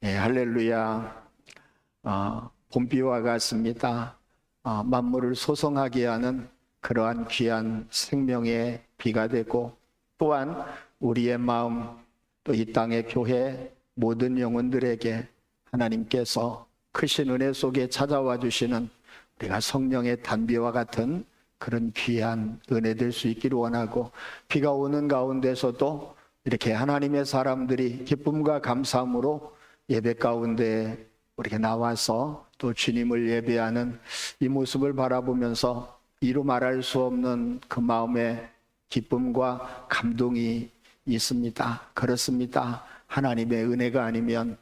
할렐루야. 봄비와 같습니다. 만물을 소성하게 하는 그러한 귀한 생명의 비가 되고, 또한 우리의 마음, 또 이 땅의 교회 모든 영혼들에게 하나님께서 크신 은혜 속에 찾아와 주시는 우리가 성령의 단비와 같은 그런 귀한 은혜 될 수 있기를 원하고, 비가 오는 가운데서도 이렇게 하나님의 사람들이 기쁨과 감사함으로 예배 가운데 이렇게 나와서 또 주님을 예배하는 이 모습을 바라보면서 이루 말할 수 없는 그 마음의 기쁨과 감동이 있습니다. 그렇습니다. 하나님의 은혜가 아니면,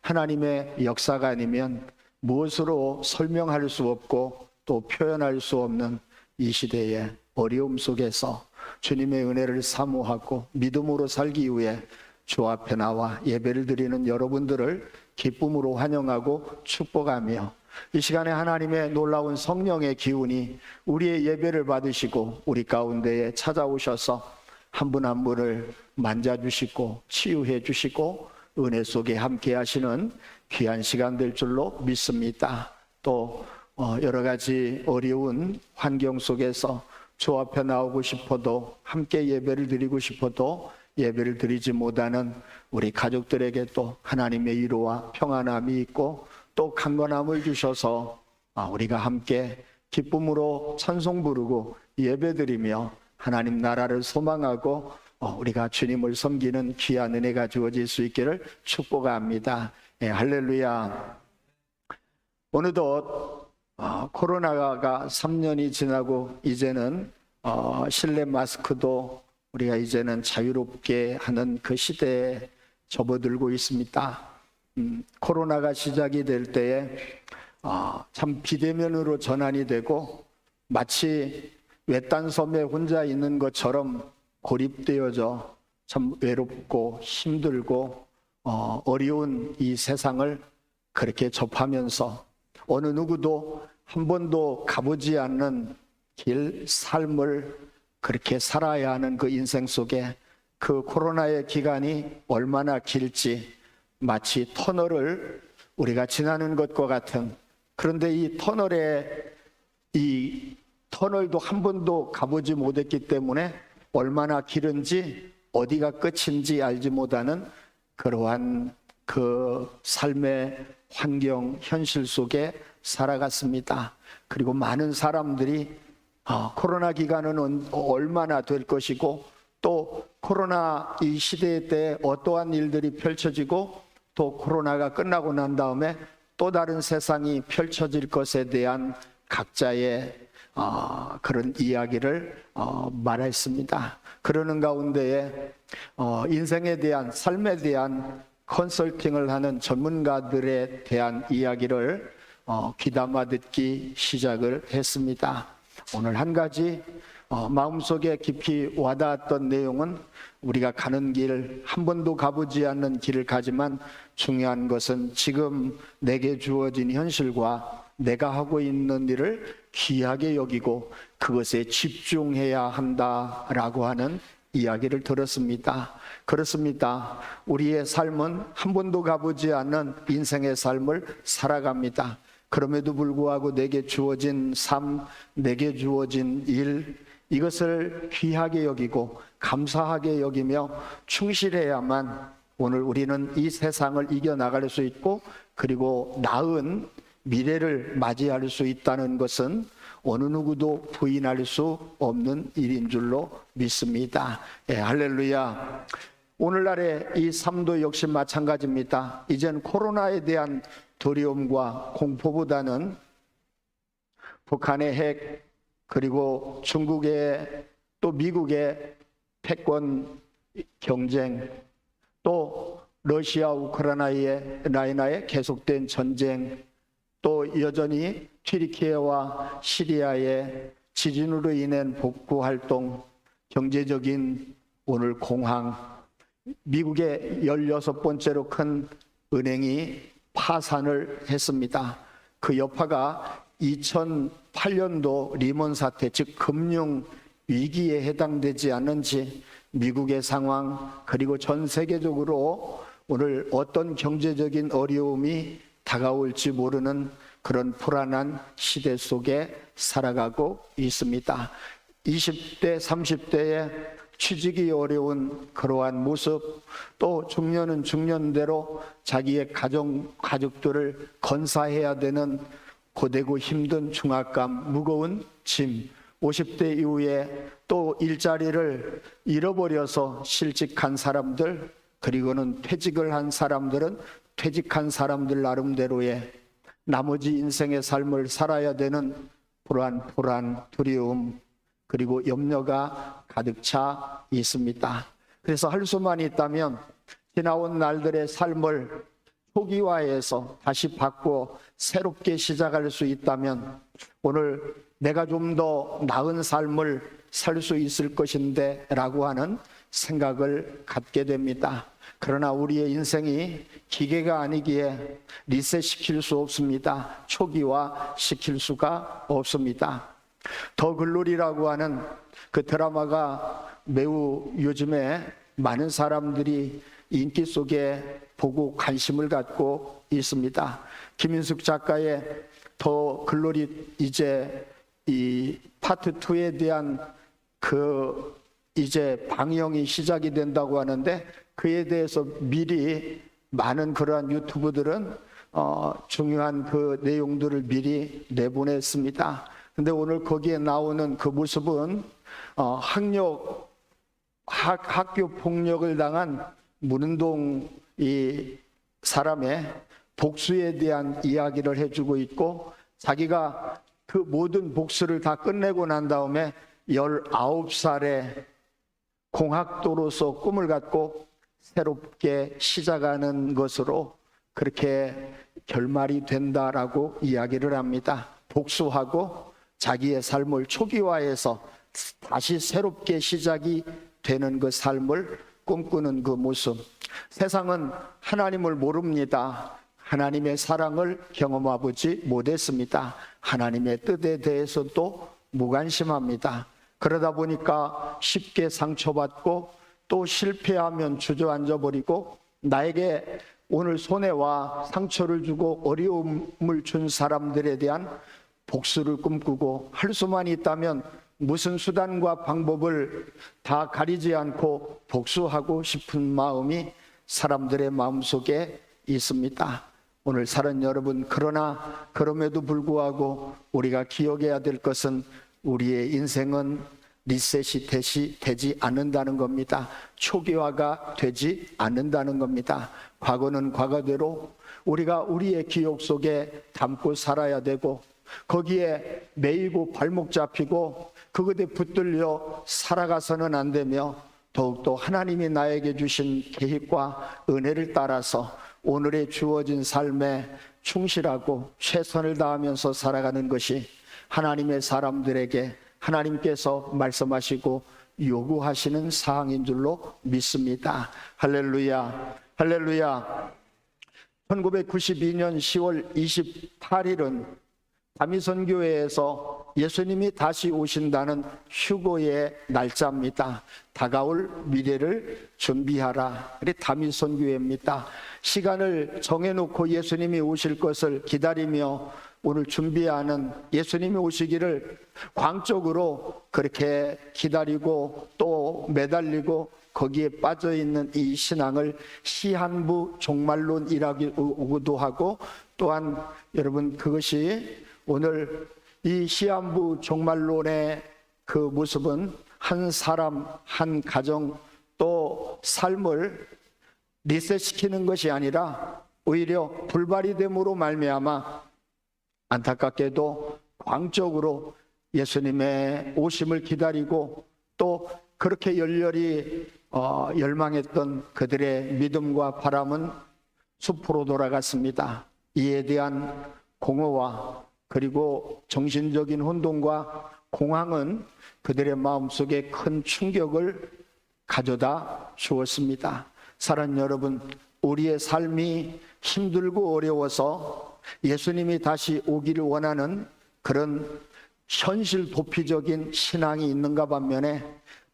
하나님의 역사가 아니면 무엇으로 설명할 수 없고 또 표현할 수 없는 이 시대의 어려움 속에서 주님의 은혜를 사모하고 믿음으로 살기 위해 주 앞에 나와 예배를 드리는 여러분들을 기쁨으로 환영하고 축복하며, 이 시간에 하나님의 놀라운 성령의 기운이 우리의 예배를 받으시고 우리 가운데에 찾아오셔서 한 분 한 분을 만져주시고 치유해 주시고 은혜 속에 함께 하시는 귀한 시간 될 줄로 믿습니다. 또 여러 가지 어려운 환경 속에서 주 앞에 나오고 싶어도, 함께 예배를 드리고 싶어도 예배를 드리지 못하는 우리 가족들에게 또 하나님의 위로와 평안함이 있고 또 강건함을 주셔서 우리가 함께 기쁨으로 찬송 부르고 예배 드리며 하나님 나라를 소망하고 우리가 주님을 섬기는 귀한 은혜가 주어질 수 있기를 축복합니다. 할렐루야. 어느덧 코로나가 3년이 지나고 이제는 실내 마스크도 우리가 이제는 자유롭게 하는 그 시대에 접어들고 있습니다. 코로나가 시작이 될 때에 참 비대면으로 전환이 되고 마치 외딴 섬에 혼자 있는 것처럼 고립되어져 참 외롭고 힘들고 어려운 이 세상을 그렇게 접하면서 어느 누구도 한 번도 가보지 않는 길, 삶을 그렇게 살아야 하는 그 인생 속에 그 코로나의 기간이 얼마나 길지 마치 터널을 우리가 지나는 것과 같은, 그런데 이 터널도 한 번도 가보지 못했기 때문에 얼마나 길은지 어디가 끝인지 알지 못하는 그러한 그 삶의 환경, 현실 속에 살아갔습니다. 그리고 많은 사람들이 코로나 기간은 얼마나 될 것이고 또 코로나 이 시대 때 어떠한 일들이 펼쳐지고 또 코로나가 끝나고 난 다음에 또 다른 세상이 펼쳐질 것에 대한 각자의 그런 이야기를 말했습니다. 그러는 가운데에 인생에 대한, 삶에 대한 컨설팅을 하는 전문가들에 대한 이야기를 귀담아 듣기 시작을 했습니다. 오늘 한 가지 마음속에 깊이 와닿았던 내용은, 우리가 가는 길, 한 번도 가보지 않는 길을 가지만 중요한 것은 지금 내게 주어진 현실과 내가 하고 있는 일을 귀하게 여기고 그것에 집중해야 한다라고 하는 이야기를 들었습니다. 그렇습니다. 우리의 삶은 한 번도 가보지 않는 인생의 삶을 살아갑니다. 그럼에도 불구하고 내게 주어진 삶, 내게 주어진 일, 이것을 귀하게 여기고 감사하게 여기며 충실해야만 오늘 우리는 이 세상을 이겨나갈 수 있고 그리고 나은 미래를 맞이할 수 있다는 것은 어느 누구도 부인할 수 없는 일인 줄로 믿습니다. 할렐루야. 오늘날의 이 삶도 역시 마찬가지입니다. 이젠 코로나에 대한 두려움과 공포보다는 북한의 핵, 그리고 중국의 또 미국의 패권 경쟁, 또 러시아 우크라이나의 계속된 전쟁, 또 여전히 튀르키예와 시리아의 지진으로 인한 복구 활동, 경제적인 오늘 공황, 미국의 16번째로 큰 은행이 파산을 했습니다. 그 여파가 2008년도 리먼 사태, 즉 금융 위기에 해당되지 않는지 미국의 상황, 그리고 전 세계적으로 오늘 어떤 경제적인 어려움이 다가올지 모르는 그런 불안한 시대 속에 살아가고 있습니다. 20대, 30대에 취직이 어려운 그러한 모습, 또 중년은 중년대로 자기의 가족들을 건사해야 되는 고되고 힘든 중압감, 무거운 짐, 50대 이후에 또 일자리를 잃어버려서 실직한 사람들, 그리고는 퇴직을 한 사람들은 퇴직한 사람들 나름대로의 나머지 인생의 삶을 살아야 되는 불안, 두려움, 그리고 염려가 가득 차 있습니다. 그래서 할 수만 있다면 지나온 날들의 삶을 초기화해서 다시 바꾸어 새롭게 시작할 수 있다면 오늘 내가 좀 더 나은 삶을 살 수 있을 것인데 라고 하는 생각을 갖게 됩니다. 그러나 우리의 인생이 기계가 아니기에 리셋시킬 수 없습니다. 초기화 시킬 수가 없습니다. 더 글로리라고 하는 그 드라마가 매우 요즘에 많은 사람들이 인기 속에 보고 관심을 갖고 있습니다. 김인숙 작가의 더 글로리 이제 이 파트 2에 대한 그 이제 방영이 시작이 된다고 하는데 그에 대해서 미리 많은 그러한 유튜브들은 중요한 그 내용들을 미리 내보냈습니다. 근데 오늘 거기에 나오는 그 모습은 학교 폭력을 당한 문은동 이 사람의 복수에 대한 이야기를 해주고 있고 자기가 그 모든 복수를 다 끝내고 난 다음에 19살에 공학도로서 꿈을 갖고 새롭게 시작하는 것으로 그렇게 결말이 된다라고 이야기를 합니다. 복수하고 자기의 삶을 초기화해서 다시 새롭게 시작이 되는 그 삶을 꿈꾸는 그 모습. 세상은 하나님을 모릅니다. 하나님의 사랑을 경험해보지 못했습니다. 하나님의 뜻에 대해서도 무관심합니다. 그러다 보니까 쉽게 상처받고 또 실패하면 주저앉아 버리고 나에게 오늘 손해와 상처를 주고 어려움을 준 사람들에 대한 복수를 꿈꾸고 할 수만 있다면 무슨 수단과 방법을 다 가리지 않고 복수하고 싶은 마음이 사람들의 마음속에 있습니다. 오늘 사는 여러분, 그러나 그럼에도 불구하고 우리가 기억해야 될 것은 우리의 인생은 리셋이 되지 않는다는 겁니다. 초기화가 되지 않는다는 겁니다. 과거는 과거대로 우리가 우리의 기억 속에 담고 살아야 되고 거기에 매이고 발목 잡히고 그것에 붙들려 살아가서는 안 되며 더욱더 하나님이 나에게 주신 계획과 은혜를 따라서 오늘의 주어진 삶에 충실하고 최선을 다하면서 살아가는 것이 하나님의 사람들에게 하나님께서 말씀하시고 요구하시는 사항인 줄로 믿습니다. 할렐루야, 할렐루야. 1992년 10월 28일은 다미선교회에서 예수님이 다시 오신다는 휴거의 날짜입니다. 다가올 미래를 준비하라. 그게 다미선교회입니다. 시간을 정해놓고 예수님이 오실 것을 기다리며 오늘 준비하는 예수님이 오시기를 광적으로 그렇게 기다리고 또 매달리고 거기에 빠져있는 이 신앙을 시한부 종말론이라고도 하고 또한 여러분 그것이 오늘 이 시한부 종말론의 그 모습은 한 사람, 한 가정 또 삶을 리셋시키는 것이 아니라 오히려 불발이 됨으로 말미암아 안타깝게도 광적으로 예수님의 오심을 기다리고 또 그렇게 열렬히 열망했던 그들의 믿음과 바람은 숲으로 돌아갔습니다. 이에 대한 공허와 그리고 정신적인 혼돈과 공황은 그들의 마음속에 큰 충격을 가져다 주었습니다. 사랑하는 여러분, 우리의 삶이 힘들고 어려워서 예수님이 다시 오기를 원하는 그런 현실 도피적인 신앙이 있는가 반면에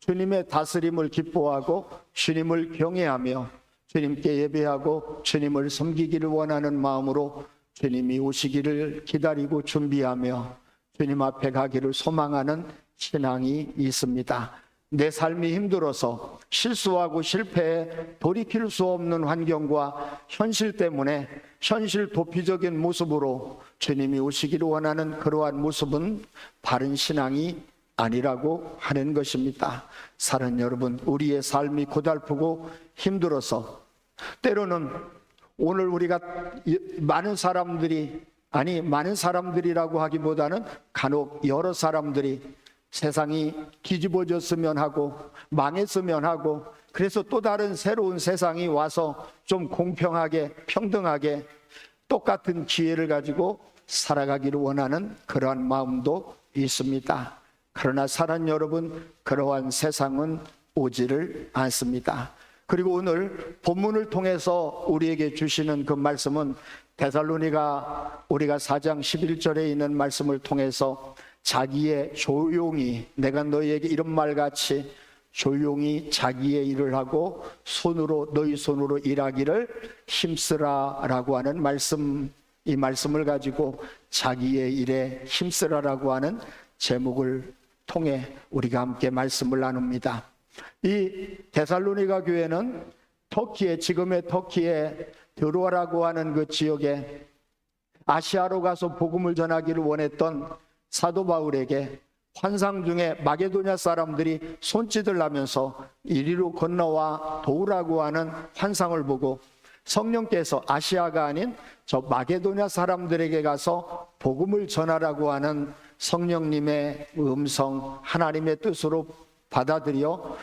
주님의 다스림을 기뻐하고 주님을 경외하며 주님께 예배하고 주님을 섬기기를 원하는 마음으로 주님이 오시기를 기다리고 준비하며 주님 앞에 가기를 소망하는 신앙이 있습니다. 내 삶이 힘들어서 실수하고 실패해 돌이킬 수 없는 환경과 현실 때문에 현실 도피적인 모습으로 주님이 오시기를 원하는 그러한 모습은 바른 신앙이 아니라고 하는 것입니다. 사랑하는 여러분, 우리의 삶이 고달프고 힘들어서 때로는 오늘 우리가 많은 사람들이라고 하기보다는 간혹 여러 사람들이 세상이 뒤집어졌으면 하고 망했으면 하고 그래서 또 다른 새로운 세상이 와서 좀 공평하게 평등하게 똑같은 기회를 가지고 살아가기를 원하는 그러한 마음도 있습니다. 그러나 사랑하는 여러분, 그러한 세상은 오지를 않습니다. 그리고 오늘 본문을 통해서 우리에게 주시는 그 말씀은 데살로니가 우리가 4장 11절에 있는 말씀을 통해서 자기의 조용히 내가 너희에게 이런 말같이 조용히 자기의 일을 하고 너희 손으로 일하기를 힘쓰라라고 하는 말씀, 이 말씀을 가지고 자기의 일에 힘쓰라라고 하는 제목을 통해 우리가 함께 말씀을 나눕니다. 이 데살로니가 교회는 지금의 터키의 드로아라고 하는 그 지역에 아시아로 가서 복음을 전하기를 원했던 사도 바울에게 환상 중에 마게도냐 사람들이 손짓을 하면서 이리로 건너와 도우라고 하는 환상을 보고 성령께서 아시아가 아닌 저 마게도냐 사람들에게 가서 복음을 전하라고 하는 성령님의 음성, 하나님의 뜻으로 받아들여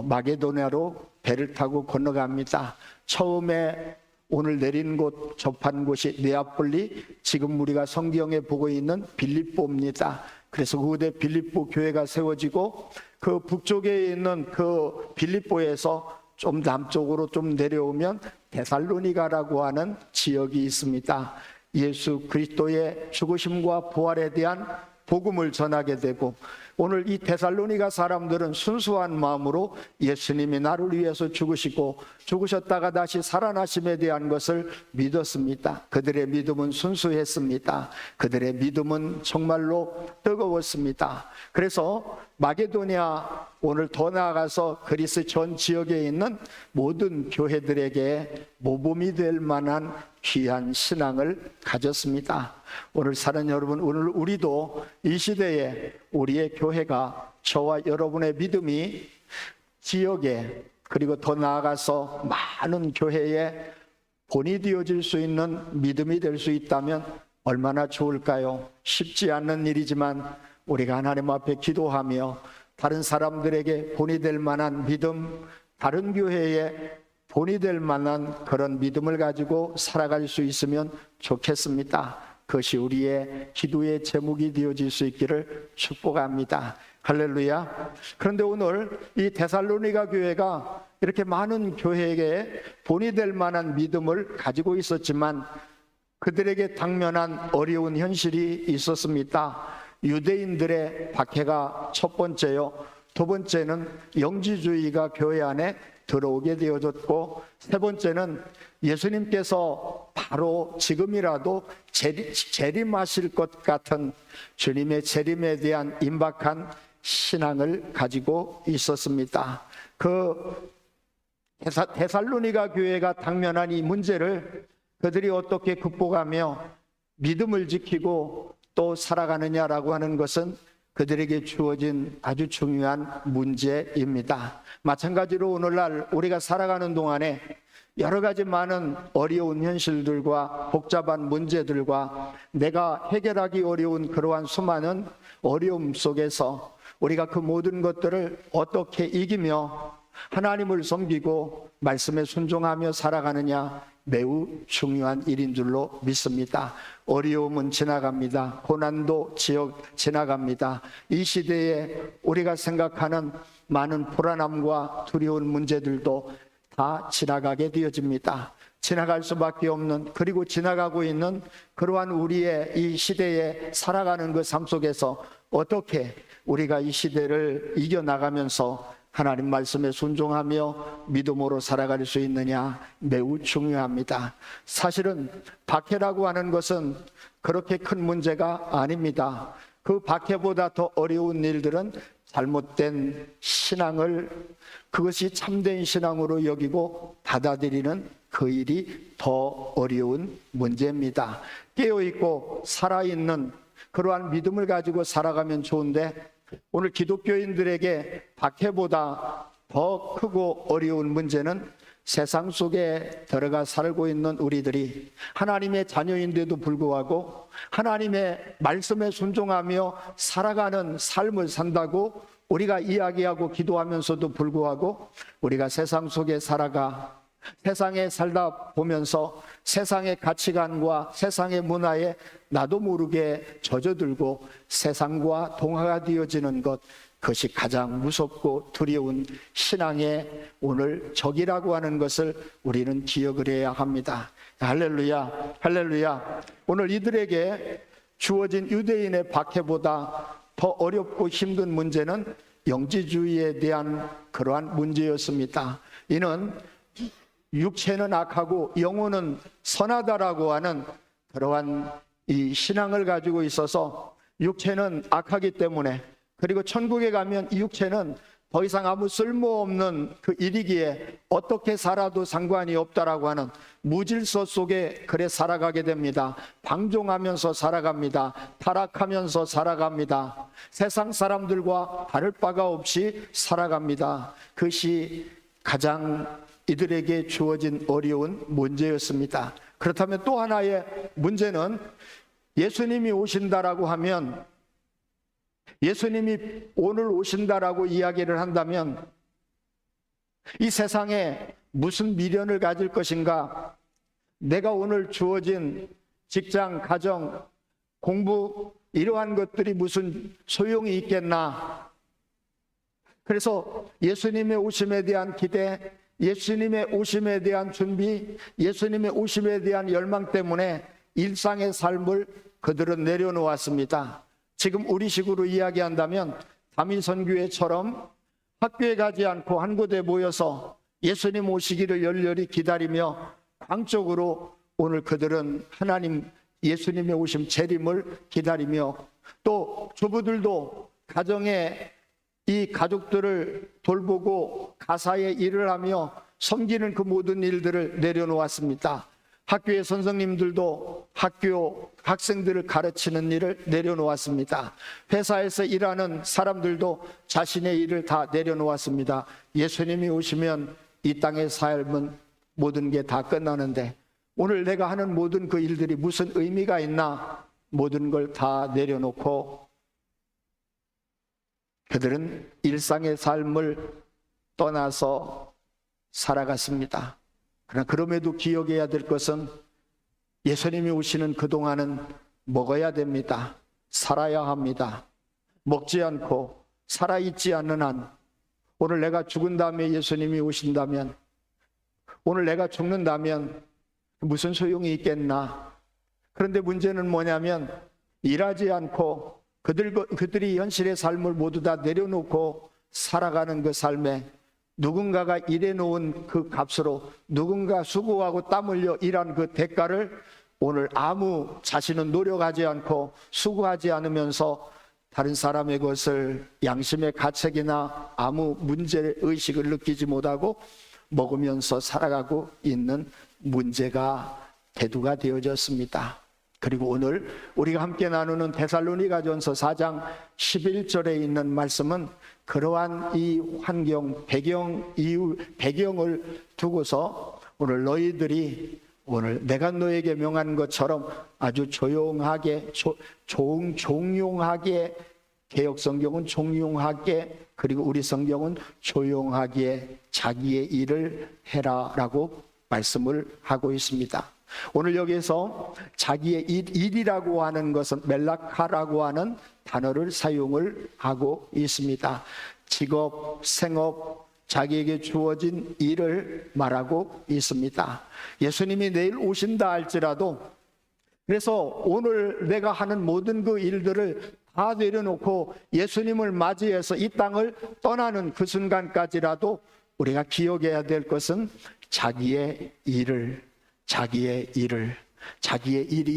마게도냐로 배를 타고 건너갑니다. 처음에 오늘 내린 곳, 접한 곳이 네아폴리, 지금 우리가 성경에 보고 있는 빌립보입니다. 그래서 그 후대 빌립보 교회가 세워지고 그 북쪽에 있는 그 빌립보에서 좀 남쪽으로 좀 내려오면 데살로니가라고 하는 지역이 있습니다. 예수 그리스도의 죽으심과 부활에 대한 복음을 전하게 되고 오늘 이 데살로니가 사람들은 순수한 마음으로 예수님이 나를 위해서 죽으시고 죽으셨다가 다시 살아나심에 대한 것을 믿었습니다. 그들의 믿음은 순수했습니다. 그들의 믿음은 정말로 뜨거웠습니다. 그래서 마게도냐, 오늘 더 나아가서 그리스 전 지역에 있는 모든 교회들에게 모범이 될 만한 귀한 신앙을 가졌습니다. 오늘 사는 여러분, 오늘 우리도 이 시대에 우리의 교회가 저와 여러분의 믿음이 지역에 그리고 더 나아가서 많은 교회에 본이 되어질 수 있는 믿음이 될 수 있다면 얼마나 좋을까요? 쉽지 않는 일이지만 우리가 하나님 앞에 기도하며 다른 사람들에게 본이 될 만한 믿음, 다른 교회에 본이 될 만한 그런 믿음을 가지고 살아갈 수 있으면 좋겠습니다. 그것이 우리의 기도의 제목이 되어질 수 있기를 축복합니다. 할렐루야. 그런데 오늘 이 데살로니가 교회가 이렇게 많은 교회에게 본이 될 만한 믿음을 가지고 있었지만 그들에게 당면한 어려운 현실이 있었습니다. 유대인들의 박해가 첫 번째요. 두 번째는 영지주의가 교회 안에 들어오게 되어졌고, 세 번째는 예수님께서 바로 지금이라도 재림하실 것 같은 주님의 재림에 대한 임박한 신앙을 가지고 있었습니다. 그 데살로니가 교회가 당면한 이 문제를 그들이 어떻게 극복하며 믿음을 지키고 또 살아가느냐라고 하는 것은 그들에게 주어진 아주 중요한 문제입니다. 마찬가지로 오늘날 우리가 살아가는 동안에 여러 가지 많은 어려운 현실들과 복잡한 문제들과 내가 해결하기 어려운 그러한 수많은 어려움 속에서 우리가 그 모든 것들을 어떻게 이기며 하나님을 섬기고 말씀에 순종하며 살아가느냐, 매우 중요한 일인 줄로 믿습니다. 어려움은 지나갑니다. 고난도 지나갑니다. 이 시대에 우리가 생각하는 많은 불안함과 두려운 문제들도 다 지나가게 되어집니다. 지나갈 수밖에 없는, 그리고 지나가고 있는 그러한 우리의 이 시대에 살아가는 그 삶 속에서 어떻게 우리가 이 시대를 이겨나가면서 하나님 말씀에 순종하며 믿음으로 살아갈 수 있느냐 매우 중요합니다. 사실은 박해라고 하는 것은 그렇게 큰 문제가 아닙니다. 그 박해보다 더 어려운 일들은 잘못된 신앙을, 그것이 참된 신앙으로 여기고 받아들이는 그 일이 더 어려운 문제입니다. 깨어있고 살아있는 그러한 믿음을 가지고 살아가면 좋은데, 오늘 기독교인들에게 박해보다 더 크고 어려운 문제는 세상 속에 들어가 살고 있는 우리들이 하나님의 자녀인데도 불구하고 하나님의 말씀에 순종하며 살아가는 삶을 산다고 우리가 이야기하고 기도하면서도 불구하고 우리가 세상 속에 살아가 세상에 살다 보면서 세상의 가치관과 세상의 문화에 나도 모르게 젖어들고 세상과 동화가 되어지는 것, 그것이 가장 무섭고 두려운 신앙의 오늘 적이라고 하는 것을 우리는 기억을 해야 합니다. 할렐루야, 할렐루야. 오늘 이들에게 주어진 유대인의 박해보다 더 어렵고 힘든 문제는 영지주의에 대한 그러한 문제였습니다. 이는 육체는 악하고 영혼은 선하다라고 하는 그러한 이 신앙을 가지고 있어서 육체는 악하기 때문에, 그리고 천국에 가면 이 육체는 더 이상 아무 쓸모없는 그 일이기에 어떻게 살아도 상관이 없다라고 하는 무질서 속에 그래 살아가게 됩니다. 방종하면서 살아갑니다. 타락하면서 살아갑니다. 세상 사람들과 다를 바가 없이 살아갑니다. 그것이 가장 이들에게 주어진 어려운 문제였습니다. 그렇다면 또 하나의 문제는 예수님이 오신다라고 하면, 예수님이 오늘 오신다라고 이야기를 한다면 이 세상에 무슨 미련을 가질 것인가? 내가 오늘 주어진 직장, 가정, 공부 이러한 것들이 무슨 소용이 있겠나? 그래서 예수님의 오심에 대한 기대, 예수님의 오심에 대한 준비, 예수님의 오심에 대한 열망 때문에 일상의 삶을 그들은 내려놓았습니다. 지금 우리식으로 이야기한다면 다미선교회처럼 학교에 가지 않고 한 곳에 모여서 예수님 오시기를 열렬히 기다리며 광적으로 오늘 그들은 하나님 예수님의 오심 재림을 기다리며, 또 주부들도 가정에 이 가족들을 돌보고 가사의 일을 하며 섬기는 그 모든 일들을 내려놓았습니다. 학교의 선생님들도 학교 학생들을 가르치는 일을 내려놓았습니다. 회사에서 일하는 사람들도 자신의 일을 다 내려놓았습니다. 예수님이 오시면 이 땅의 삶은 모든 게 다 끝나는데 오늘 내가 하는 모든 그 일들이 무슨 의미가 있나? 모든 걸 다 내려놓고 그들은 일상의 삶을 떠나서 살아갔습니다. 그러나 그럼에도 기억해야 될 것은 예수님이 오시는 그동안은 먹어야 됩니다. 살아야 합니다. 먹지 않고 살아있지 않는 한, 오늘 내가 죽은 다음에 예수님이 오신다면, 오늘 내가 죽는다면 무슨 소용이 있겠나? 그런데 문제는 뭐냐면 일하지 않고 그들이 현실의 삶을 모두 다 내려놓고 살아가는 그 삶에 누군가가 일해놓은 그 값으로 누군가 수고하고 땀 흘려 일한 그 대가를 오늘 아무 자신은 노력하지 않고 수고하지 않으면서 다른 사람의 것을 양심의 가책이나 아무 문제의식을 느끼지 못하고 먹으면서 살아가고 있는 문제가 대두가 되어졌습니다. 그리고 오늘 우리가 함께 나누는 데살로니가전서 4장 11절에 있는 말씀은 그러한 이 환경, 배경을 두고서 오늘 너희들이 오늘 내가 너에게 명한 것처럼 아주 조용하게, 종용하게, 개역 성경은 종용하게, 그리고 우리 성경은 조용하게 자기의 일을 해라라고 말씀을 하고 있습니다. 오늘 여기에서 자기의 일이라고 하는 것은 멜라카라고 하는 단어를 사용을 하고 있습니다. 직업, 생업, 자기에게 주어진 일을 말하고 있습니다. 예수님이 내일 오신다 할지라도, 그래서 오늘 내가 하는 모든 그 일들을 다 내려놓고 예수님을 맞이해서 이 땅을 떠나는 그 순간까지라도 우리가 기억해야 될 것은 자기의 일이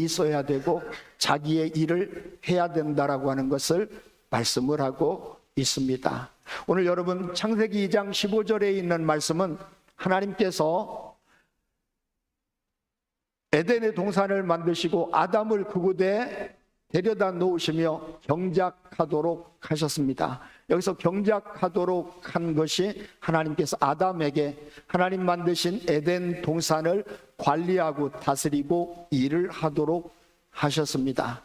있어야 되고 자기의 일을 해야 된다라고 하는 것을 말씀을 하고 있습니다. 오늘 여러분 창세기 2장 15절에 있는 말씀은 하나님께서 에덴의 동산을 만드시고 아담을 그곳에 데려다 놓으시며 경작하도록 하셨습니다. 여기서 경작하도록 한 것이 하나님께서 아담에게 하나님 만드신 에덴 동산을 관리하고 다스리고 일을 하도록 하셨습니다.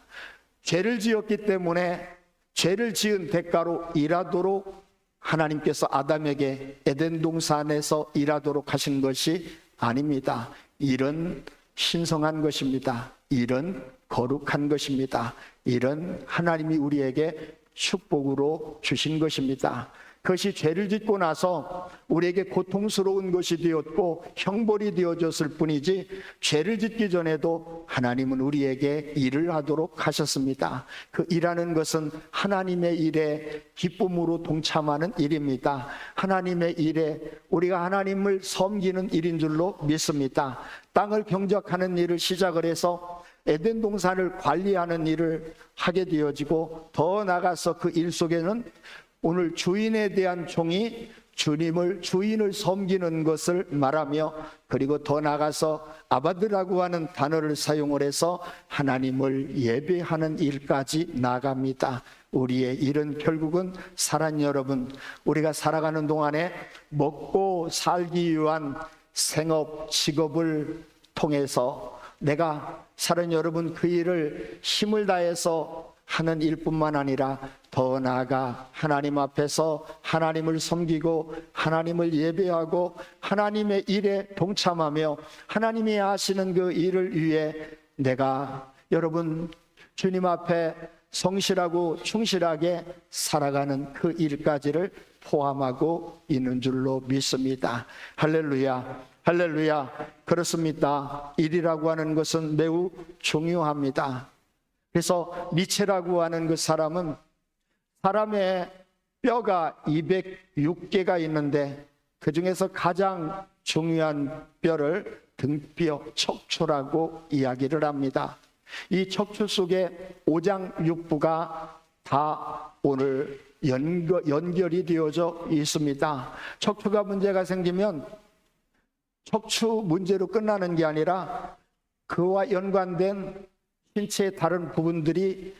죄를 지었기 때문에 죄를 지은 대가로 일하도록 하나님께서 아담에게 에덴 동산에서 일하도록 하신 것이 아닙니다. 일은 신성한 것입니다. 일은 거룩한 것입니다. 일은 하나님이 우리에게 축복으로 주신 것입니다. 그것이 죄를 짓고 나서 우리에게 고통스러운 것이 되었고 형벌이 되어졌을 뿐이지 죄를 짓기 전에도 하나님은 우리에게 일을 하도록 하셨습니다. 그 일하는 것은 하나님의 일에 기쁨으로 동참하는 일입니다. 하나님의 일에 우리가 하나님을 섬기는 일인 줄로 믿습니다. 땅을 경작하는 일을 시작을 해서 에덴 동산을 관리하는 일을 하게 되어지고 더 나아가서 그 일 속에는 오늘 주인에 대한 종이 주인을 섬기는 것을 말하며 그리고 더 나아가서 아바드라고 하는 단어를 사용을 해서 하나님을 예배하는 일까지 나아갑니다. 우리의 일은 결국은 사랑 여러분, 우리가 살아가는 동안에 먹고 살기 위한 생업, 직업을 통해서 내가 사랑 여러분 그 일을 힘을 다해서 하는 일뿐만 아니라 더 나아가 하나님 앞에서 하나님을 섬기고 하나님을 예배하고 하나님의 일에 동참하며 하나님이 하시는 그 일을 위해 내가 여러분 주님 앞에 성실하고 충실하게 살아가는 그 일까지를 포함하고 있는 줄로 믿습니다. 할렐루야, 할렐루야. 그렇습니다. 일이라고 하는 것은 매우 중요합니다. 그래서 니체라고 하는 그 사람은 사람의 뼈가 206개가 있는데 그 중에서 가장 중요한 뼈를 등뼈, 척추라고 이야기를 합니다. 이 척추 속에 오장육부가 다 오늘 연결이 되어져 있습니다. 척추가 문제가 생기면 척추 문제로 끝나는 게 아니라 그와 연관된 신체의 다른 부분들이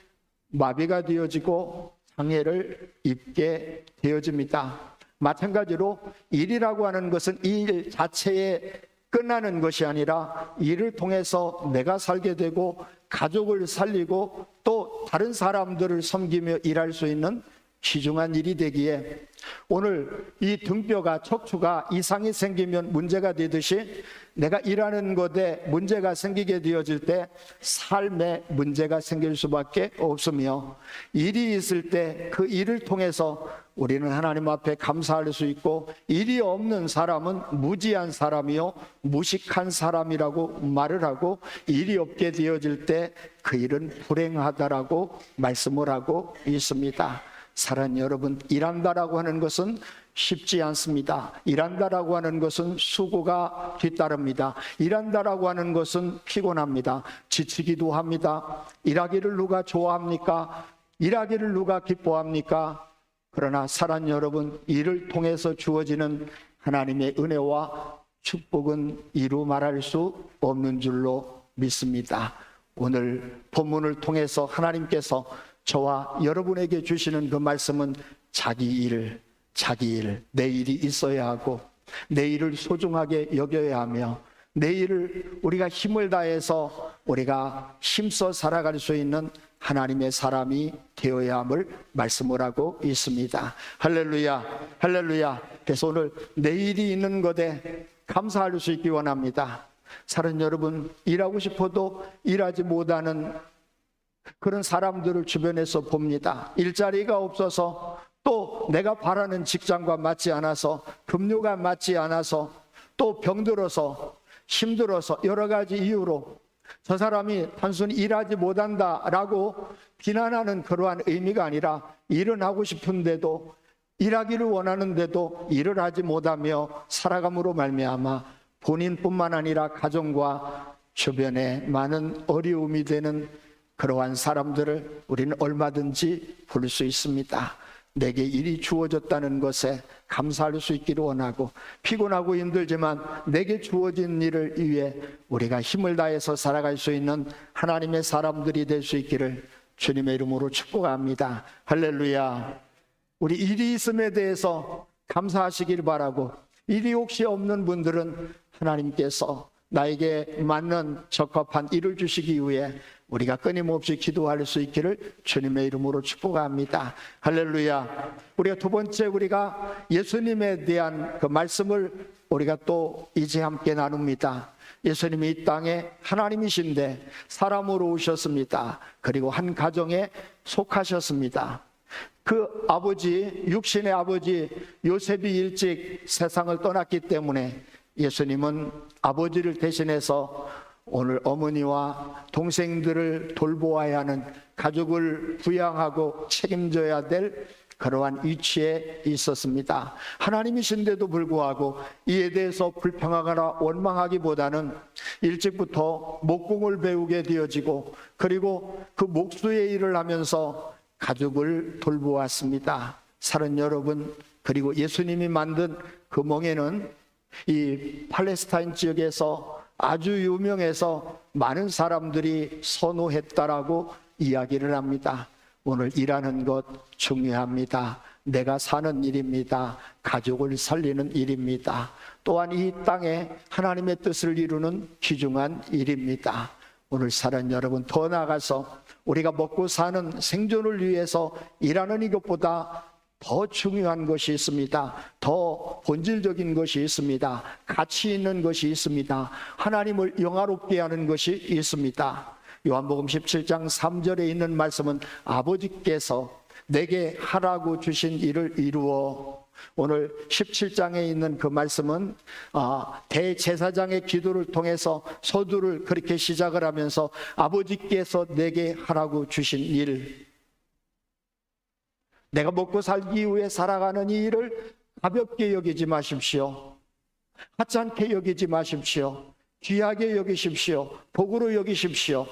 마비가 되어지고 장애를 입게 되어집니다. 마찬가지로 일이라고 하는 것은 일 자체에 끝나는 것이 아니라 일을 통해서 내가 살게 되고 가족을 살리고 또 다른 사람들을 섬기며 일할 수 있는 귀중한 일이 되기에 오늘 이 등뼈가 척추가 이상이 생기면 문제가 되듯이 내가 일하는 것에 문제가 생기게 되어질 때 삶에 문제가 생길 수밖에 없으며 일이 있을 때 그 일을 통해서 우리는 하나님 앞에 감사할 수 있고 일이 없는 사람은 무지한 사람이요 무식한 사람이라고 말을 하고 일이 없게 되어질 때 그 일은 불행하다라고 말씀을 하고 있습니다. 사랑하는 여러분, 일한다라고 하는 것은 쉽지 않습니다. 일한다라고 하는 것은 수고가 뒤따릅니다. 일한다라고 하는 것은 피곤합니다. 지치기도 합니다. 일하기를 누가 좋아합니까? 일하기를 누가 기뻐합니까? 그러나 사랑하는 여러분, 일을 통해서 주어지는 하나님의 은혜와 축복은 이루 말할 수 없는 줄로 믿습니다. 오늘 본문을 통해서 하나님께서 저와 여러분에게 주시는 그 말씀은 자기 일, 내 일이 있어야 하고 내 일을 소중하게 여겨야 하며 내 일을 우리가 힘을 다해서 우리가 힘써 살아갈 수 있는 하나님의 사람이 되어야 함을 말씀을 하고 있습니다. 할렐루야, 할렐루야. 그래서 오늘 내 일이 있는 것에 감사할 수 있기 원합니다. 사랑하는 여러분, 일하고 싶어도 일하지 못하는 그런 사람들을 주변에서 봅니다. 일자리가 없어서 또 내가 바라는 직장과 맞지 않아서 급료가 맞지 않아서 또 병들어서 힘들어서 여러 가지 이유로 저 사람이 단순히 일하지 못한다라고 비난하는 그러한 의미가 아니라, 일은 하고 싶은데도, 일하기를 원하는데도 일을 하지 못하며 살아감으로 말미암아 본인뿐만 아니라 가정과 주변에 많은 어려움이 되는 그러한 사람들을 우리는 얼마든지 부를 수 있습니다. 내게 일이 주어졌다는 것에 감사할 수 있기를 원하고, 피곤하고 힘들지만 내게 주어진 일을 위해 우리가 힘을 다해서 살아갈 수 있는 하나님의 사람들이 될 수 있기를 주님의 이름으로 축복합니다. 할렐루야. 우리 일이 있음에 대해서 감사하시길 바라고, 일이 혹시 없는 분들은 하나님께서 나에게 맞는 적합한 일을 주시기 위해 우리가 끊임없이 기도할 수 있기를 주님의 이름으로 축복합니다. 할렐루야. 우리가 두 번째, 우리가 예수님에 대한 그 말씀을 우리가 또 이제 함께 나눕니다. 예수님이 이 땅에 하나님이신데 사람으로 오셨습니다. 그리고 한 가정에 속하셨습니다. 그 아버지, 육신의 아버지 요셉이 일찍 세상을 떠났기 때문에 예수님은 아버지를 대신해서 오늘 어머니와 동생들을 돌보아야 하는, 가족을 부양하고 책임져야 될 그러한 위치에 있었습니다. 하나님이신데도 불구하고 이에 대해서 불평하거나 원망하기보다는 일찍부터 목공을 배우게 되어지고, 그리고 그 목수의 일을 하면서 가족을 돌보았습니다. 사랑 여러분, 그리고 예수님이 만든 그 멍에는 이 팔레스타인 지역에서 아주 유명해서 많은 사람들이 선호했다라고 이야기를 합니다. 오늘 일하는 것 중요합니다. 내가 사는 일입니다. 가족을 살리는 일입니다. 또한 이 땅에 하나님의 뜻을 이루는 귀중한 일입니다. 오늘 사랑 여러분, 더 나아가서 우리가 먹고 사는 생존을 위해서 일하는 이것보다 더 중요한 것이 있습니다. 더 본질적인 것이 있습니다. 가치 있는 것이 있습니다. 하나님을 영화롭게 하는 것이 있습니다. 요한복음 17장 3절에 있는 말씀은 아버지께서 내게 하라고 주신 일을 이루어, 오늘 17장에 있는 그 말씀은 대제사장의 기도를 통해서 서두를 그렇게 시작을 하면서 아버지께서 내게 하라고 주신 일, 내가 먹고 살기 위해 살아가는 이 일을 가볍게 여기지 마십시오. 하찮게 여기지 마십시오. 귀하게 여기십시오. 복으로 여기십시오.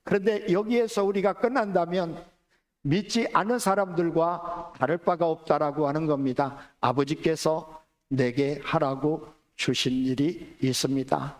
그런데 여기에서 우리가 끝난다면 믿지 않는 사람들과 다를 바가 없다라고 하는 겁니다. 아버지께서 내게 하라고 주신 일이 있습니다.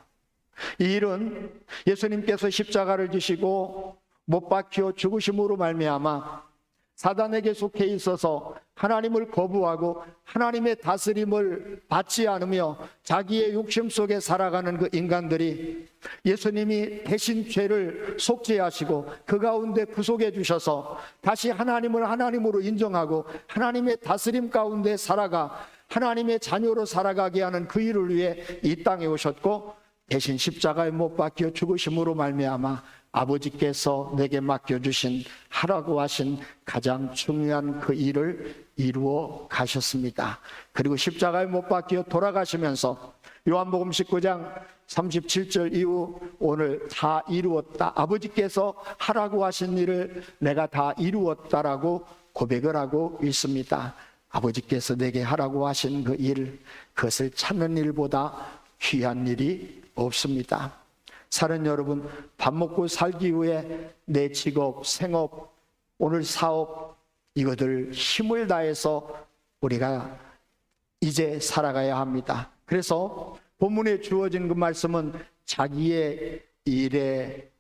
이 일은 예수님께서 십자가를 지시고 못 박혀 죽으심으로 말미암아 사단에게 속해 있어서 하나님을 거부하고 하나님의 다스림을 받지 않으며 자기의 욕심 속에 살아가는 그 인간들이 예수님이 대신 죄를 속죄하시고 그 가운데 구속해 주셔서 다시 하나님을 하나님으로 인정하고 하나님의 다스림 가운데 살아가 하나님의 자녀로 살아가게 하는 그 일을 위해 이 땅에 오셨고, 대신 십자가에 못 박혀 죽으심으로 말미암아 아버지께서 내게 맡겨주신, 하라고 하신 가장 중요한 그 일을 이루어 가셨습니다. 그리고 십자가에 못 박혀 돌아가시면서 요한복음 19장 37절 이후 오늘 다 이루었다, 아버지께서 하라고 하신 일을 내가 다 이루었다라고 고백을 하고 있습니다. 아버지께서 내게 하라고 하신 그 일, 그것을 찾는 일보다 귀한 일이 없습니다. 사는 여러분, 밥 먹고 살기 위해 내 직업, 생업, 오늘 사업, 이것들 힘을 다해서 우리가 이제 살아가야 합니다. 그래서 본문에 주어진 그 말씀은 자기의 일을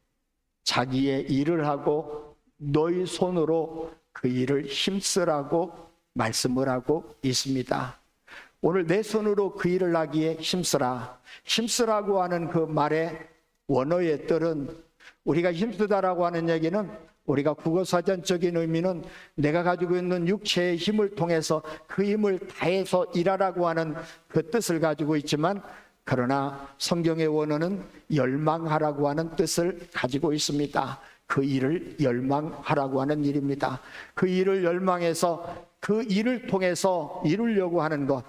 하고 너희 손으로 그 일을 힘쓰라고 말씀을 하고 있습니다. 오늘 내 손으로 그 일을 하기에 힘쓰라고 하는 그 말의 원어의 뜻은, 우리가 힘쓰다라고 하는 얘기는 우리가 국어사전적인 의미는 내가 가지고 있는 육체의 힘을 통해서 그 힘을 다해서 일하라고 하는 그 뜻을 가지고 있지만, 그러나 성경의 원어는 열망하라고 하는 뜻을 가지고 있습니다. 그 일을 열망하라고 하는 일입니다. 그 일을 열망해서 그 일을 통해서 이루려고 하는 것,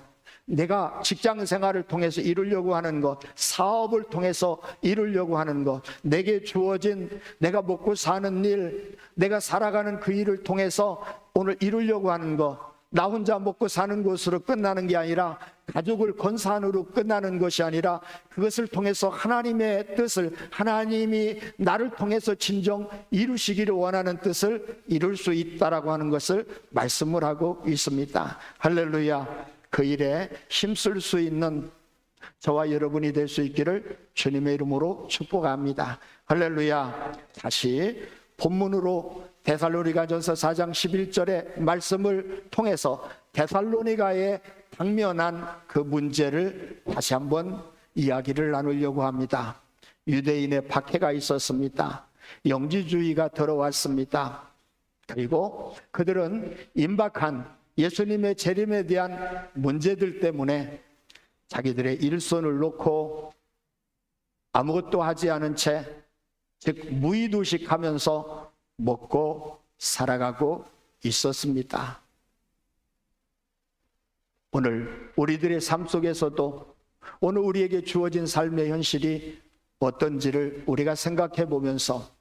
내가 직장 생활을 통해서 이루려고 하는 것, 사업을 통해서 이루려고 하는 것, 내게 주어진 내가 먹고 사는 일, 내가 살아가는 그 일을 통해서 오늘 이루려고 하는 것, 나 혼자 먹고 사는 것으로 끝나는 게 아니라 가족을 건산으로 끝나는 것이 아니라 그것을 통해서 하나님의 뜻을, 하나님이 나를 통해서 진정 이루시기를 원하는 뜻을 이룰 수 있다라고 하는 것을 말씀을 하고 있습니다. 할렐루야. 그 일에 힘쓸 수 있는 저와 여러분이 될 수 있기를 주님의 이름으로 축복합니다. 할렐루야. 다시 본문으로 데살로니가전서 4장 11절의 말씀을 통해서 데살로니가에 당면한 그 문제를 다시 한번 이야기를 나누려고 합니다. 유대인의 박해가 있었습니다. 영지주의가 들어왔습니다. 그리고 그들은 임박한 예수님의 재림에 대한 문제들 때문에 자기들의 일손을 놓고 아무것도 하지 않은 채, 즉 무의도식하면서 먹고 살아가고 있었습니다. 오늘 우리들의 삶 속에서도 오늘 우리에게 주어진 삶의 현실이 어떤지를 우리가 생각해 보면서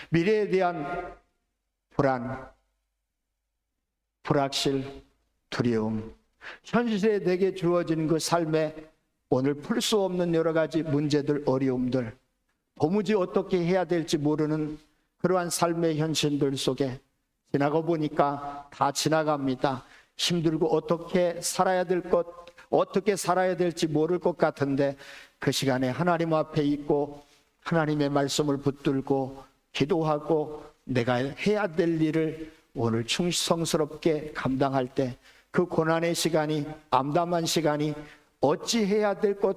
미래에 대한 불안, 불확실, 두려움, 현실에 내게 주어진 그 삶에 오늘 풀 수 없는 여러 가지 문제들, 어려움들, 도무지 어떻게 해야 될지 모르는 그러한 삶의 현실들 속에 지나가 보니까 다 지나갑니다. 힘들고 어떻게 살아야 될 것, 어떻게 살아야 될지 모를 것 같은데 그 시간에 하나님 앞에 있고 하나님의 말씀을 붙들고 기도하고 내가 해야 될 일을 오늘 충성스럽게 감당할 때 그 고난의 시간이, 암담한 시간이, 어찌 해야 될 것,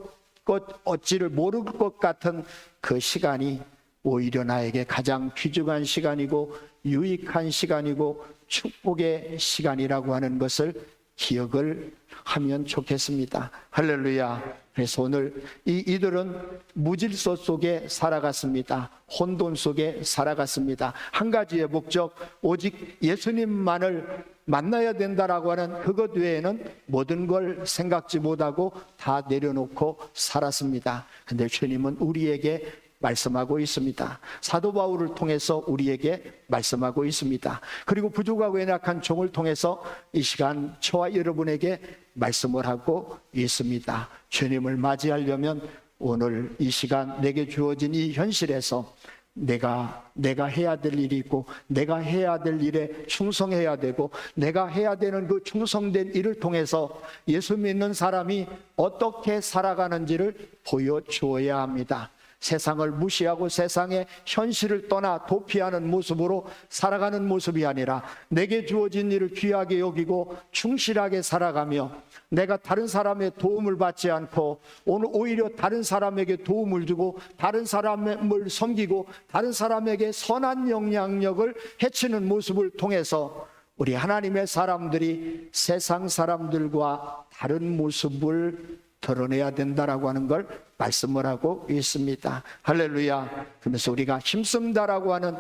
어찌를 모를 것 같은 그 시간이 오히려 나에게 가장 귀중한 시간이고 유익한 시간이고 축복의 시간이라고 하는 것을 기억을 하면 좋겠습니다. 할렐루야. 그래서 오늘 이들은 무질서 속에 살아갔습니다. 혼돈 속에 살아갔습니다. 한 가지의 목적, 오직 예수님만을 만나야 된다라고 하는 그것 외에는 모든 걸 생각지 못하고 다 내려놓고 살았습니다. 그런데 주님은 우리에게 말씀하고 있습니다. 사도 바울을 통해서 우리에게 말씀하고 있습니다. 그리고 부족하고 연약한 종을 통해서 이 시간 저와 여러분에게 말씀을 하고 있습니다. 주님을 맞이하려면 오늘 이 시간 내게 주어진 이 현실에서 내가 해야 될 일이 있고 내가 해야 될 일에 충성해야 되고 내가 해야 되는 그 충성된 일을 통해서 예수 믿는 사람이 어떻게 살아가는지를 보여주어야 합니다. 세상을 무시하고 세상의 현실을 떠나 도피하는 모습으로 살아가는 모습이 아니라 내게 주어진 일을 귀하게 여기고 충실하게 살아가며 내가 다른 사람의 도움을 받지 않고 오늘 오히려 다른 사람에게 도움을 주고 다른 사람을 섬기고 다른 사람에게 선한 영향력을 해치는 모습을 통해서 우리 하나님의 사람들이 세상 사람들과 다른 모습을 드러내야 된다라고 하는 걸 말씀을 하고 있습니다. 할렐루야. 그러면서 우리가 힘쓴다라고 하는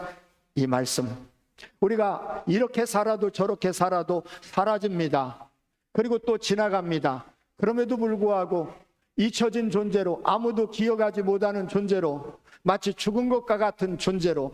이 말씀, 우리가 이렇게 살아도 저렇게 살아도 사라집니다. 그리고 또 지나갑니다. 그럼에도 불구하고 잊혀진 존재로, 아무도 기억하지 못하는 존재로, 마치 죽은 것과 같은 존재로,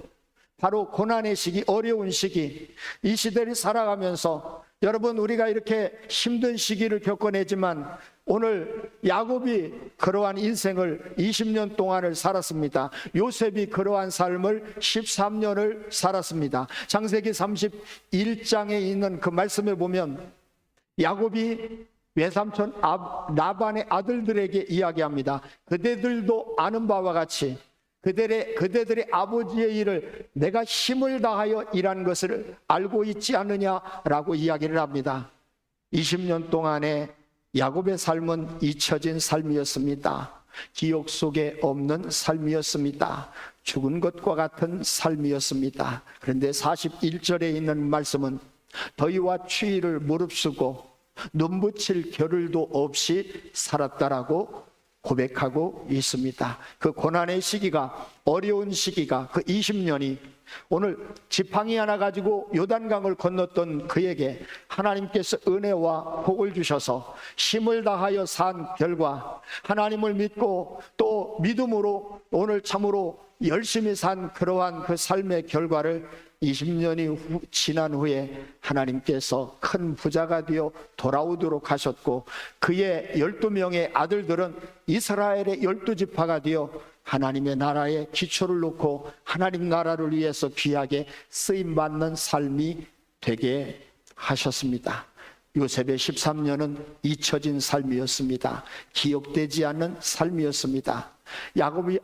바로 고난의 시기, 어려운 시기, 이 시대를 살아가면서 여러분, 우리가 이렇게 힘든 시기를 겪어내지만 오늘 야곱이 그러한 인생을 20년 동안을 살았습니다. 요셉이 그러한 삶을 13년을 살았습니다. 창세기 31장에 있는 그 말씀에 보면 야곱이 외삼촌 라반의 아들들에게 이야기합니다. 그대들도 아는 바와 같이 그대들의 아버지의 일을 내가 힘을 다하여 일한 것을 알고 있지 않느냐라고 이야기를 합니다. 20년 동안의 야곱의 삶은 잊혀진 삶이었습니다. 기억 속에 없는 삶이었습니다. 죽은 것과 같은 삶이었습니다. 그런데 41절에 있는 말씀은 더위와 추위를 무릅쓰고 눈 붙일 겨를도 없이 살았다라고 고백하고 있습니다. 그 고난의 시기가, 어려운 시기가, 그 20년이 오늘 지팡이 하나 가지고 요단강을 건넜던 그에게 하나님께서 은혜와 복을 주셔서 힘을 다하여 산 결과, 하나님을 믿고 또 믿음으로 오늘 참으로 열심히 산 그러한 그 삶의 결과를 20년이 지난 후에 하나님께서 큰 부자가 되어 돌아오도록 하셨고, 그의 12명의 아들들은 이스라엘의 12지파가 되어 하나님의 나라에 기초를 놓고 하나님 나라를 위해서 귀하게 쓰임받는 삶이 되게 하셨습니다. 요셉의 13년은 잊혀진 삶이었습니다. 기억되지 않는 삶이었습니다.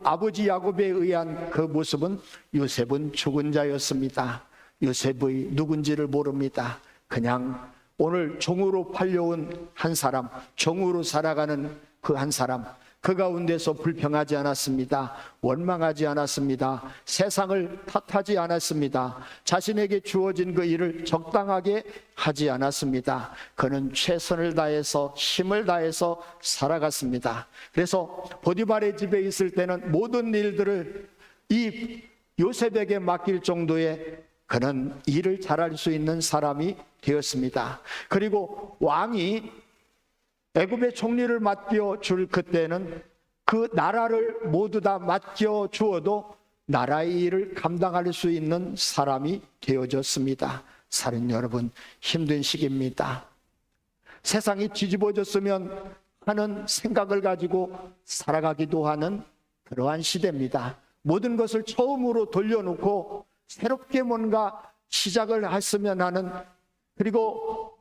아버지 야곱에 의한 그 모습은 요셉은 죽은 자였습니다. 요셉의 누군지를 모릅니다. 그냥 오늘 종으로 팔려온 한 사람, 종으로 살아가는 그 한 사람, 그 가운데서 불평하지 않았습니다. 원망하지 않았습니다. 세상을 탓하지 않았습니다. 자신에게 주어진 그 일을 적당하게 하지 않았습니다. 그는 최선을 다해서 힘을 다해서 살아갔습니다. 그래서 보디발의 집에 있을 때는 모든 일들을 이 요셉에게 맡길 정도의 그는 일을 잘할 수 있는 사람이 되었습니다. 그리고 왕이 애굽의 총리를 맡겨줄 그때는 그 나라를 모두 다 맡겨주어도 나라의 일을 감당할 수 있는 사람이 되어졌습니다. 사는 여러분, 힘든 시기입니다. 세상이 뒤집어졌으면 하는 생각을 가지고 살아가기도 하는 그러한 시대입니다. 모든 것을 처음으로 돌려놓고 새롭게 뭔가 시작을 했으면 하는, 그리고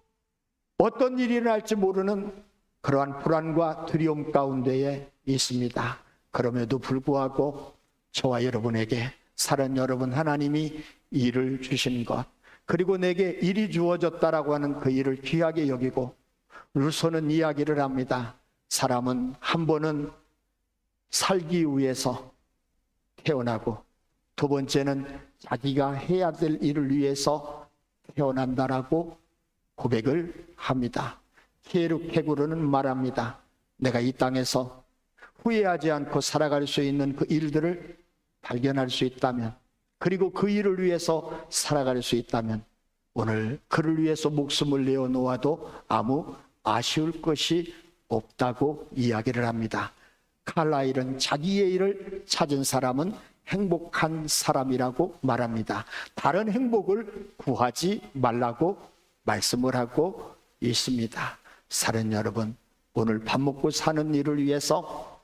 어떤 일이 일어날지 모르는 그러한 불안과 두려움 가운데에 있습니다. 그럼에도 불구하고 저와 여러분에게, 사는 여러분, 하나님이 일을 주신 것, 그리고 내게 일이 주어졌다라고 하는 그 일을 귀하게 여기고 루소는 이야기를 합니다. 사람은 한 번은 살기 위해서 태어나고, 두 번째는 자기가 해야 될 일을 위해서 태어난다라고 고백을 합니다. 케르케고르는 말합니다. 내가 이 땅에서 후회하지 않고 살아갈 수 있는 그 일들을 발견할 수 있다면, 그리고 그 일을 위해서 살아갈 수 있다면, 오늘 그를 위해서 목숨을 내어놓아도 아무 아쉬울 것이 없다고 이야기를 합니다. 칼라일은 자기의 일을 찾은 사람은 행복한 사람이라고 말합니다. 다른 행복을 구하지 말라고 말씀을 하고 있습니다. 사는 여러분, 오늘 밥 먹고 사는 일을 위해서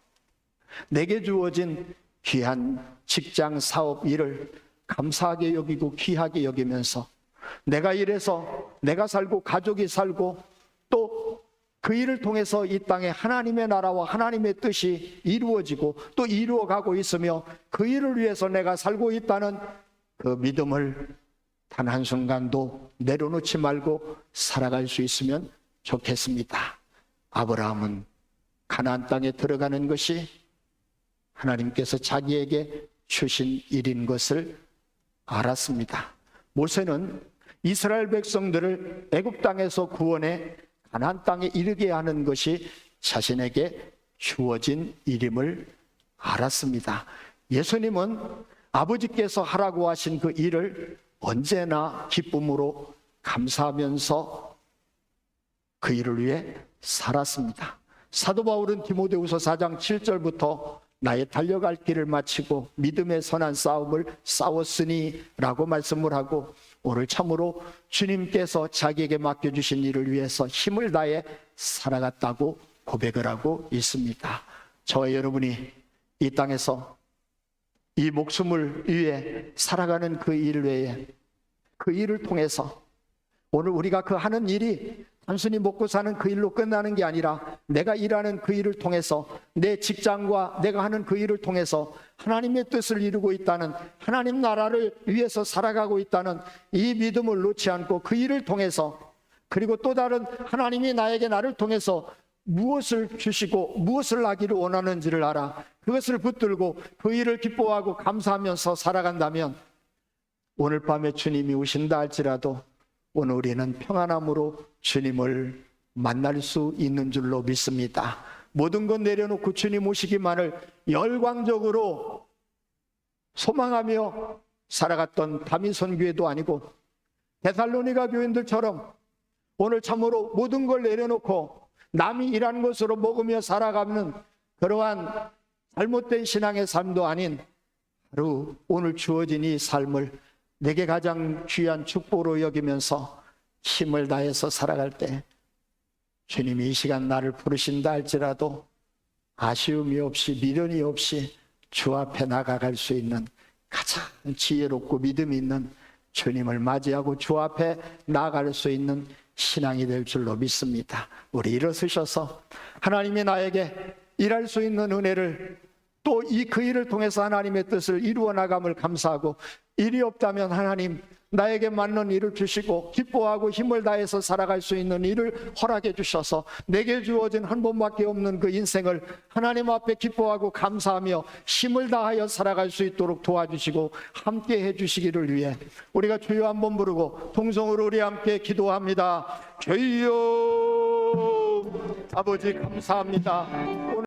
내게 주어진 귀한 직장 사업 일을 감사하게 여기고 귀하게 여기면서, 내가 일해서 내가 살고 가족이 살고 또 그 일을 통해서 이 땅에 하나님의 나라와 하나님의 뜻이 이루어지고 또 이루어가고 있으며, 그 일을 위해서 내가 살고 있다는 그 믿음을 단 한순간도 내려놓지 말고 살아갈 수 있으면 좋겠습니다. 아브라함은 가나안 땅에 들어가는 것이 하나님께서 자기에게 주신 일인 것을 알았습니다. 모세는 이스라엘 백성들을 애굽 땅에서 구원해 가나안 땅에 이르게 하는 것이 자신에게 주어진 일임을 알았습니다. 예수님은 아버지께서 하라고 하신 그 일을 언제나 기쁨으로 감사하면서 그 일을 위해 살았습니다. 사도 바울은 디모데후서 4장 7절부터 나의 달려갈 길을 마치고 믿음의 선한 싸움을 싸웠으니 라고 말씀을 하고, 오늘 참으로 주님께서 자기에게 맡겨주신 일을 위해서 힘을 다해 살아갔다고 고백을 하고 있습니다. 저와 여러분이 이 땅에서 이 목숨을 위해 살아가는 그 일 외에, 그 일을 통해서 오늘 우리가 그 하는 일이 단순히 먹고 사는 그 일로 끝나는 게 아니라, 내가 일하는 그 일을 통해서, 내 직장과 내가 하는 그 일을 통해서 하나님의 뜻을 이루고 있다는, 하나님 나라를 위해서 살아가고 있다는 이 믿음을 놓지 않고 그 일을 통해서, 그리고 또 다른 하나님이 나를 통해서 무엇을 주시고 무엇을 하기를 원하는지를 알아 그것을 붙들고 그 일을 기뻐하고 감사하면서 살아간다면, 오늘 밤에 주님이 오신다 할지라도 오늘 우리는 평안함으로 주님을 만날 수 있는 줄로 믿습니다. 모든 것 내려놓고 주님 오시기만을 열광적으로 소망하며 살아갔던 다미선 교회도 아니고 데살로니가 교인들처럼 오늘 참으로 모든 걸 내려놓고 남이 일한 것으로 먹으며 살아가는 그러한 잘못된 신앙의 삶도 아닌 바로 오늘 주어진 이 삶을 내게 가장 귀한 축복으로 여기면서 힘을 다해서 살아갈 때 주님이 이 시간 나를 부르신다 할지라도 아쉬움이 없이 미련이 없이 주 앞에 나아갈 수 있는 가장 지혜롭고 믿음이 있는 주님을 맞이하고 주 앞에 나아갈 수 있는 신앙이 될 줄로 믿습니다. 우리 일어서셔서 하나님이 나에게 일할 수 있는 은혜를 또 그 일을 통해서 하나님의 뜻을 이루어 나감을 감사하고, 일이 없다면 하나님 나에게 맞는 일을 주시고 기뻐하고 힘을 다해서 살아갈 수 있는 일을 허락해 주셔서 내게 주어진 한 번밖에 없는 그 인생을 하나님 앞에 기뻐하고 감사하며 힘을 다하여 살아갈 수 있도록 도와주시고 함께 해주시기를 위해 우리가 주여 한번 부르고 통성으로 우리 함께 기도합니다. 주여. 아버지 감사합니다.